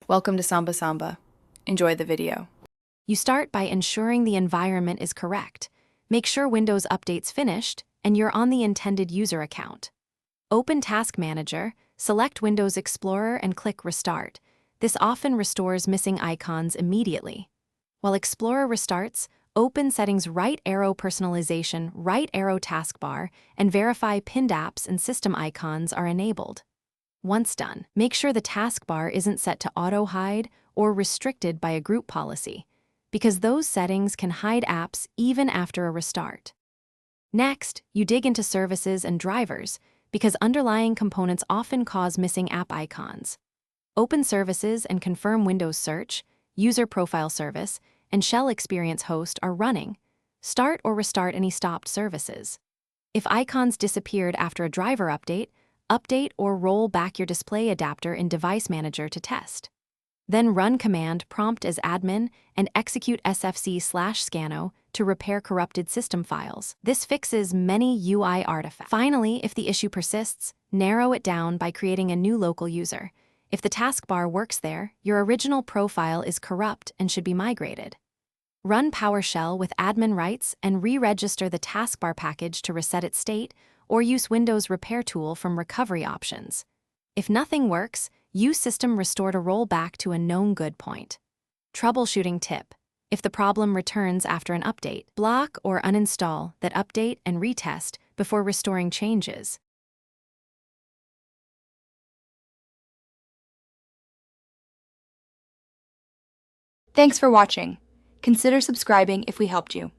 Welcome to Samba Samba. Enjoy the video. You start by ensuring the environment is correct. Make sure Windows Update's finished and you're on the intended user account. Open Task Manager, select Windows Explorer and click Restart. This often restores missing icons immediately. While Explorer restarts, open Settings right arrow Personalization right arrow Taskbar and verify pinned apps and system icons are enabled. Once done, make sure the taskbar isn't set to auto-hide or restricted by a group policy, because those settings can hide apps even after a restart. Next, you dig into services and drivers, because underlying components often cause missing app icons. Open Services and confirm Windows Search, User Profile Service, and Shell Experience Host are running. Start or restart any stopped services. If icons disappeared after a driver update or roll back your display adapter in Device Manager to test. Then run command prompt as admin and execute sfc/scano to repair corrupted system files. This fixes many UI artifacts. Finally, if the issue persists, narrow it down by creating a new local user. If the taskbar works there, your original profile is corrupt and should be migrated. Run PowerShell with admin rights and re-register the taskbar package to reset its state, or use Windows Repair Tool from Recovery Options. If nothing works, use System Restore to roll back to a known good point. Troubleshooting tip: if the problem returns after an update, block or uninstall that update and retest before restoring changes. Thanks for watching. Consider subscribing if we helped you.